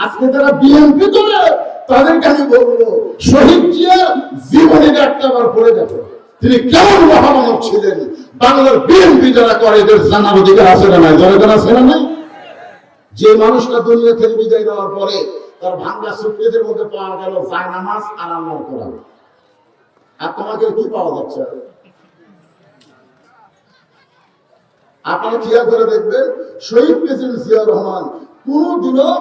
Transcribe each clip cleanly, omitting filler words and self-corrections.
আজকে যারা বিএনপি করে তাদেরকে আমি বলবো শহীদ জিয়া জীবনের একটা বার পড়ে যাবে তিনি কেমন মহামানব ছিলেন। বাংলার বিএনপি যারা করে এদের জানার অধিকার আছে না নাই? জনগণ আছে না নাই? যে মানুষটা দুনিয়া থেকে বিদায় নেওয়ার পরে তার ভাঙ্গা সুটকেসের মধ্যে পাওয়া গেল জায়নামাজ আর আল্লাহর কোরআন, আর তোমাকে কি পাওয়া যাচ্ছে? আপনারা খেয়াল করে দেখবেন শহীদ প্রেসিডেন্ট জিয়া রহমান কোনদিনও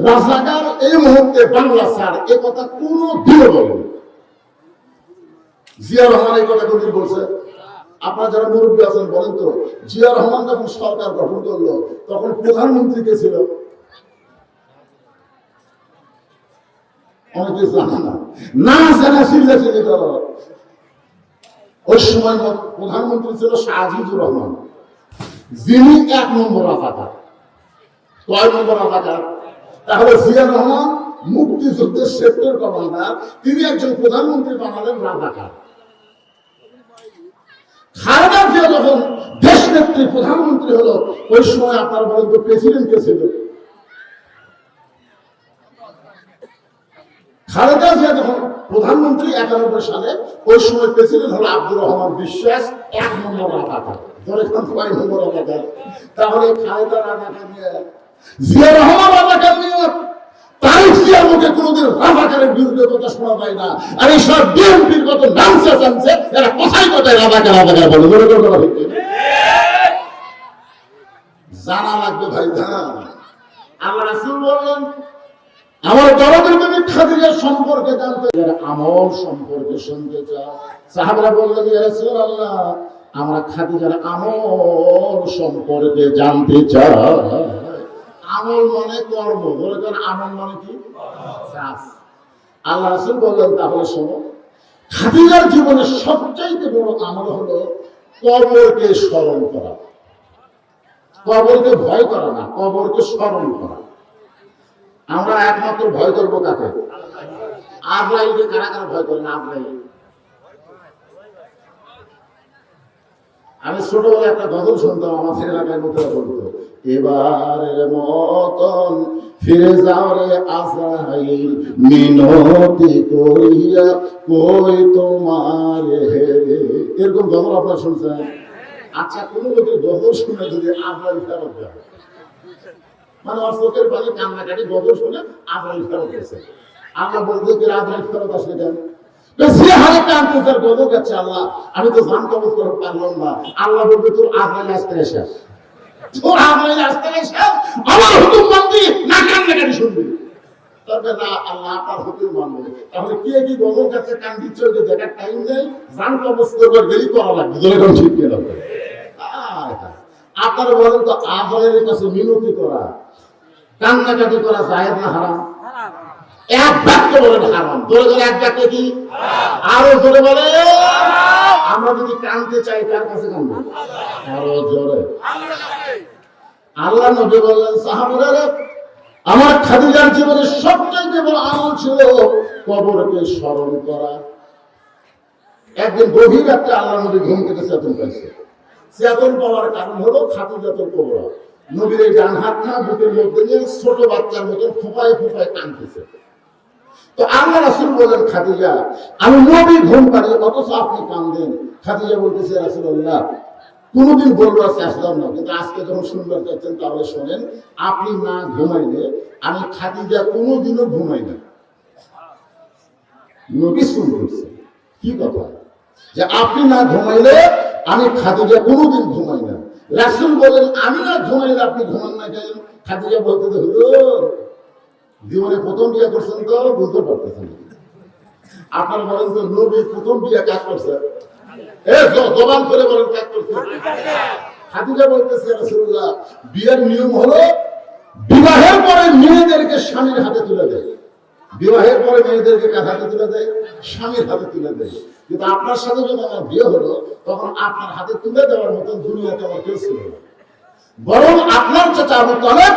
রাজাকার এই মুহূর্তে বাংলা ছাড় এ কথা কোনদিনও বলেন। জিয়া রহমান এই কথা কোনদিন বলছে? আপনারা যারা মুরব্বী আছেন বলেন তো, জিয়া রহমান যখন সরকার গঠন করলো তখন প্রধানমন্ত্রী কে ছিল? অনেকে জানে না, না জানা চিল্লাচিল্লি করো। ওই সময় প্রধানমন্ত্রী ছিল শাহজিবুর রহমান, যিনি 1 নম্বর রাজাকার। কয় নম্বর রাজাকার? তাহলে জিয়া রহমান মুক্তিযুদ্ধের সেক্টর কমান্ডার, তিনি একজন প্রধানমন্ত্রী বানালেন রাজাকার। খালেদা জিয়া যখন দেশ নেত্রী প্রধানমন্ত্রী হলো ওই সময় আপনারা বলেন তো প্রেসিডেন্ট কে ছিল? খালেদা জিয়া যখন প্রধানমন্ত্রী 91 সালে ওই সময় প্রেসিডেন্ট হলো আব্দুর রহমান বিশ্বাস, 1 নম্বর রাজাকার। ধরে কোন কয় নম্বর রাজাকার? তাহলে খালেদা রাজাকার নিয়ে জিয়া রহমান রাজাকার নিয়ে তারিখ জিয়ার মুখে কোনোদিন রাজাকারের বিরুদ্ধে কথা শোনা যায় না। আর এই সব বিএনপির কত নামছে জানছে এরা কোথায় কোথায় রাজাকার রাজাকার বলে মনে করতে পারে জানা লাগবে ভাই। ধান আমার রাসূল বললেন আমার দরদের নবী খাদিজা সম্পর্কে জানতে চাই, আমল সম্পর্কে শুনতে চাই। সাহাবারা বললেন ইয়া রাসূলুল্লাহ আমরা খাদিজার আমল সম্পর্কে জানতে চাই। আমল মানে কর্ম, বলেন আমল মানে কি? কাজ। আল্লাহ রাসূল বললেন তাহলে শোনো, খাদিজার জীবনের সবচাইতে বড় আমল হলো কবরকে স্মরণ করা। কবরকে ভয় করা না, কবরকে স্মরণ করা। আমরা একমাত্র ভয় করবো কাকে? আজরাইলকে। কারা কারা ভয় করে না আজরাইল? আমি ছোটবেলায় একটা গজল শুনতাম, আমাদের এলাকায় লোকেরা বলতো এবারের মতন ফিরে যাও রে আজরাইল মিনতি করিয়া কই তোমার হেরে। এরকম গজল আপনারা শুনছেন? আচ্ছা কোন লোকের গজল শুনে যদি আজরাইল ফেরত দেয়, মানে অর্থকের পানি কান্নাকাটি গজল শুনে আজরাইল ফেরত গেছে, আল্লাহ বলতে কি আজরাইল ফেরত আসলে কেন? যে হারে কানতে তার গজল গেছে আল্লাহ আমি তো জান কবজ করতে পারলাম না, আল্লাহ বলবে তোর আজরাইল আসতে এসে, তোর আজরাইল আসতে এসে আমার হুকুম মানবি না কান্নাকাটি শুনবি? তবে না আল্লাহ আপনার হুকুম মানবে। তাহলে কে কি গজল গেছে কান দিচ্ছে ওই যে দেখার টাইম নেই, জান কবজ করবার গেলেই করা লাগবে। যেরকম ঠিক কেন আপনারা বলেন তো আজরাইলের কাছে মিনতি করা কান্নাকাটি করা জায়েজ না হারাম? এক বাক্য বলেন হারাম। জোরে জোরে এক বাক্য কি? আরো জোরে বলে। আমরা যদি কাঁদতে চাই কার কাছে কাঁদবো? আরো জোরে। আল্লাহ নবী বললেন সাহাবারা আমার খাদিজার জীবনের সবচেয়ে বড় আমল ছিল কবরকে স্মরণ করা। একদিন গভীর রাতে আল্লাহ নবী ঘুম থেকে চেতন পাইছে। চেতন পাওয়ার কারণ হলো খাদিজাতুল কুবরা নবীর এই ডান হাতটা বুকের মধ্যে নিয়ে ছোট বাচ্চার মতন ফোঁপায় ফোঁপায় কাঁদতেছে। তো আল্লাহ রাসূল বলেন খাদিজা আমি নবী ঘুম পাড়ি অথচ আপনি কাঁদেন। খাদিজা বলতেছে রাসূলুল্লাহ কোনদিন বলবো আসলাম না, কিন্তু আজকে যখন শুনবার চাচ্ছেন তাহলে শোনেন, আপনি না ঘুমাইলে আমি খাদিজা কোনোদিনও ঘুমাই না। নবী শুনতেছে কি কথা যে আপনি না ঘুমাইলে আমি খাদিজা কোনোদিন ঘুমাই না। রাসূল বলেন আমি না ঘুমাইলে আপনি ঘুমান না কেন? খাদিজা বলতেছে হুজুর জীবনে প্রথম বিয়ে করছেন তো বুঝতে পারতেছেন। আপনার বলেন তো নবী প্রথম বিয়ে কাজ করছে? জবান করে বলেন কাজ করছে? খাদিজা বলতেছে রাসূলুল্লাহ বিয়ের নিয়ম হলো বিবাহের পরে মেয়েদেরকে স্বামীর হাতে তুলে দেয়। বিবাহের পরে মেয়েদেরকে কার হাতে তুলে দেয়? স্বামীর হাতে তুলে দেয়। কিন্তু আপনার সাথে যখন আমার বিয়ে হলো তখন আপনার হাতে তুলে দেওয়ার মতন দুনিয়াতে আমার কেউ ছিল না। বরং আপনার চাচা আবু তালেব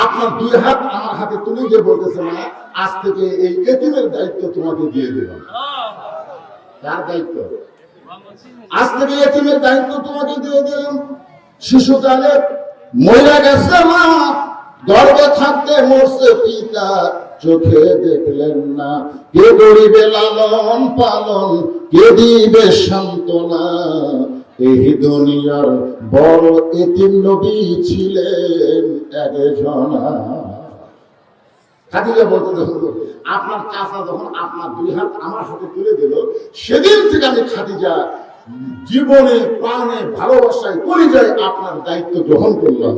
আপনার 2 হাত আমার হাতে তুলে দিয়ে বলতেছে না আজ থেকে এই এতিমের দায়িত্ব তোমাকে দিয়ে দিলাম। কার দায়িত্ব? আজ থেকে এতিমের দায়িত্ব তোমাকে দিয়ে দিলাম। শিশুকালে মহিলা গেছে মা গর্ভে থাকতে মরছে পিতা, চোখে দেখলেন না। কে করিবে লালন পালন, কে দিবে সান্ত্বনা। এই দুনিয়ার বড় এতিম নবী ছিলেন একজনা। খাদিজা বলতে দেখুন, আপনার চাচা যখন আপনার দুই হাত আমার হাতে তুলে দিল, সেদিন থেকে আমি খাদিজা জীবনে প্রাণে ভালোবাসায় পরিচয় আপনার দায়িত্ব গ্রহণ করলাম।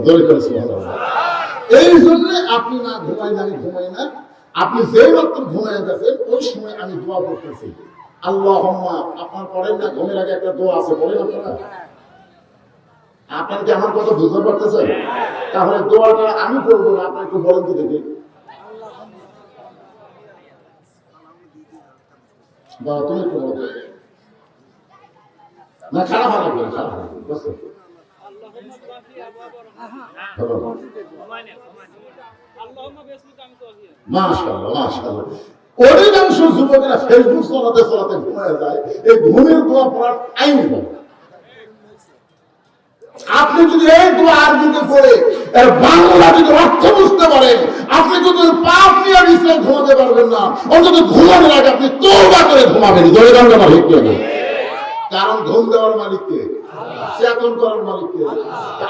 এই জন্য আপনি না ঘুমাইলে আমি ঘুমাই না। আপনি যেই মাত্র ঘুমাই গেছেন ওই সময় আমি দোয়া করতেছি। আল্লাহুম্মা, আপনার পড়েন না, ঘুমের আগে একটা দোয়া আছে, পড়েন আপনারা? আপনার কি আমার কথা বুঝতে পারতেছেন? তাহলে দোয়াটা আমি করবো না, আপনার একটু বলেন তো দেখি। তুমি একটু বলো না, খারাপ হবে, খারাপ হবে। মাশাআল্লাহ, মাশাআল্লাহ। অধিকাংশ যুবকেরা ফেসবুক চালাতে চালাতে ঘুমায় যায়। এই ঘুমের দোয়া পড়ার টাইম নেই। আপনি যদি এই দোয়া আরবিতে পড়ে এর বাংলা যদি অর্থ বুঝতে পারেন, আপনি যদি পাপ নিয়ে বিশ্রাম ঘুমাতে পারবেন না। অন্তত ঘুমানোর আগে আপনি তওবা করে ঘুমাবেন। জোরে গান গানা ঠিক হবে। কারণ ঘুম দেওয়ার মালিককে, চেতন করার মালিককে।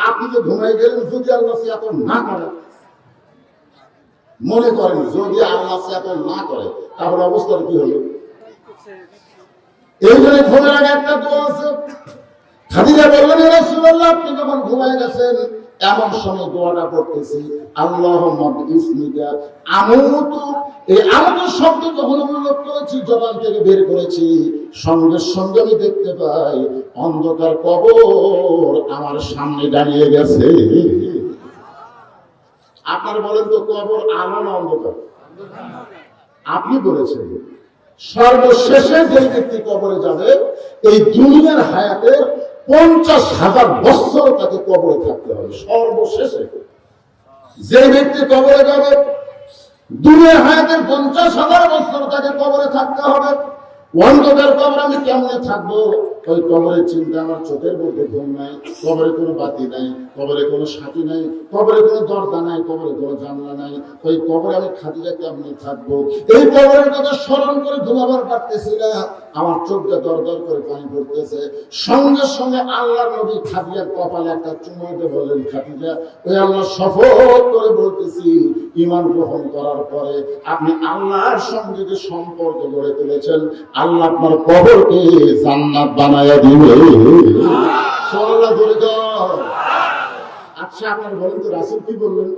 আপনি তো ঘুমাই গেলেন, যদি আল্লাহ চেতন না করে, মনে করেন যদি আল্লাহ চেতন না করে, তাহলে অবস্থাটা কি হলো? এই জন্য ঘুমের আগে একটা দোয়া আছে। খাদিজা বললেন, ইয়া রাসূলুল্লাহ, আপনি যখন ঘুমায় গেছেন এমন সময় দোয়াটা পড়তেছি, আল্লাহুম্মা বিসমিকা আমুতু। এই আমুতু শব্দ যখন উল্লেখ করেছি, জবান থেকে বের করেছি, সঙ্গে সঙ্গে আমি দেখতে পাই অন্ধকার কবর আমার সামনে দাঁড়িয়ে গেছে। আপনার বলেন তো, কবর আলো না অন্ধকার? আপনি বলেছেন সর্বশেষে যে ব্যক্তি কবরে যাবে, এই দুনিয়ার হায়াতের 50,000 বছর তাকে কবরে থাকতে হবে। সর্বশেষে যে ব্যক্তি কবরে যাবে, দুনিয়ার হায়াতের 50,000 বছর তাকে কবরে থাকতে হবে। অন্ধকার কবর আমি কেমনে থাকবো? ওই কবরের চিন্তা আমার চোখের মধ্যে ঘুম নাই, কবরে কোনো বাতি নাই, কবরে কোনো সাথী নাই, কবরে কোনো দরজা নাই, কবরে কোনো জানলা নাই। ওই কবরে আমি খাদিজা কেমনে থাকবো? এই কবরের কথা স্মরণ করে ঘুমাবার পারতেছি না, আমার চোখটা দরদর করে পানি পড়তেছে। সঙ্গে সঙ্গে আল্লাহর নবী খাদিজার কপালে একটা চুমু দিয়ে বললেন, খাদিজা, ওই আল্লাহ শপথ করে বলতেছি, ঈমান গ্রহণ করার পরে আপনি আল্লাহর সঙ্গে যে সম্পর্ক গড়ে তুলেছেন, আল্লাহ আপনার কবরকে জান্নাত বানায়া দিবে। সুবহানাল্লাহ বলে দাও। আচ্ছা, আপনার বলেন তো রাসূল কি বললেন?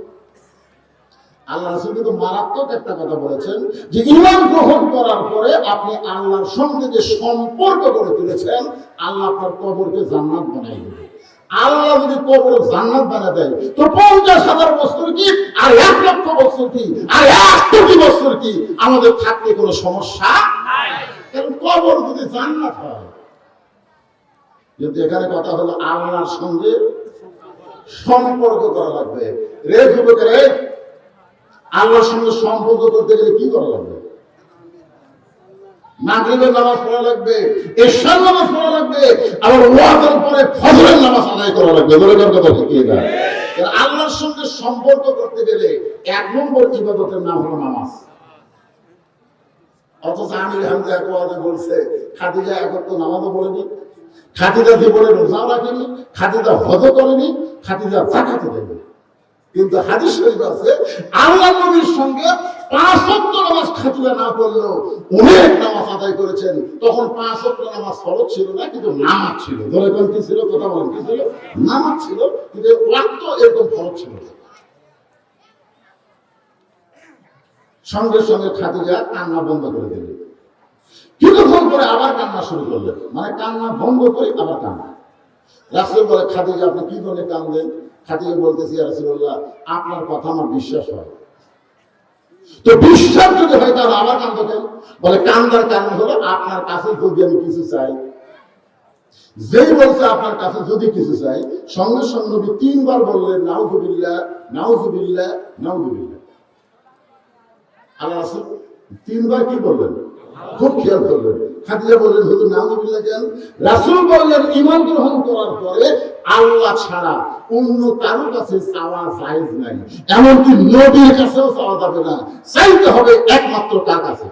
আল্লাহ রাসূল কিন্তু মারাত্মক একটা কথা বলেছেন যে ঈমান গ্রহণ করার পরে আপনি আল্লাহর সঙ্গে যে সম্পর্ক গড়ে তুলেছেন, আল্লাহ আপনার কবরকে জান্নাত বানায় দিবে। আল্লাহ যদি কবর জান্নাত বানায় দেয়, তো 50,000 বছর কি আর 1,00,000 বছর কি আর 1 কোটি বছর কি আমাদের থাকতে কোনো সমস্যা নাই। কারণ কবর যদি জান্নাত হয়, কিন্তু এখানে কথা হলো আল্লাহর সঙ্গে সম্পর্ক করা লাগবে। রে যুবকেরা, আল্লাহর সঙ্গে সম্পর্ক করতে গেলে কি করা লাগবে? মাগরিবের নামাজ পড়া লাগবে, এশার নামাজ পড়া লাগবে, আবার ওয়াজের পরে ফজরের নামাজ আদায় করা লাগবে। বলের কথা ঠিক না? আল্লাহর সঙ্গে সম্পর্ক করতে গেলে 1 নম্বর ইবাদতের নাম হলো নামাজ। অথচ আমির হামজা এক ওয়াজে বলছে, খাদিজা এখন তো নামাজও পড়েনি, খাদিজা জীবনে রোজাও রাখেনি, খাদিজা হজও করেনি, খাদিজা যাকাতও দেয়নি। কিন্তু হাদিস শরীফ আছে, আল্লাহর নবীর সঙ্গে 5 ওয়াক্ত নামাজ খাদিজা না পড়লেও অনেক নামাজ আদায় করেছেন। তখন 5 ওয়াক্ত নামাজ ফরজ ছিল না, কিন্তু নামাজ ছিল। ধরে কোন কি ছিল? কথা বলেন, কি ছিল? নামাজ ছিল, কিন্তু ওয়াক্ত এরকম ফরজ ছিল। সঙ্গে সঙ্গে খাদিজা কান্না বন্ধ করে দিলেন। কিছুক্ষণ পরে আবার কান্না শুরু করলেন, মানে কান্না বন্ধ করে আবার কান্না। রাসূল বলে, খাদিজা আপনি কি জন্য কাঁদলেন? খাদিজা বলতেছি, ইয়া রাসূলুল্লাহ, আপনার কথা আমার বিশ্বাস হয়। তো বিশ্বাস যদি হয় তাহলে আবার কান্দো কেন? বলে, কান্দার কারণ হলো আপনার কাছে যদি আমি কিছু চাই, যেই বলছে আপনার কাছে যদি কিছু চাই, সঙ্গে সঙ্গে নবী 3 বার বললেন, নাউযুবিল্লাহ, নাউযুবিল্লাহ, নাউযুবিল্লাহ। আল্লাহ রাসূল 3 বার কি বললেন? খুব খেয়াল করবেন। খাদিজা বললেন হুজুর নাউজুবিল্লাহ কেন? রাসূল বললেন ঈমান গ্রহণ করার পরে আল্লাহ ছাড়া অন্য কারো কাছে চাওয়া জায়েজ নাই, এমনকি নবীর কাছেও চাওয়া যাবে না, চাইতে হবে একমাত্র কার কাছে?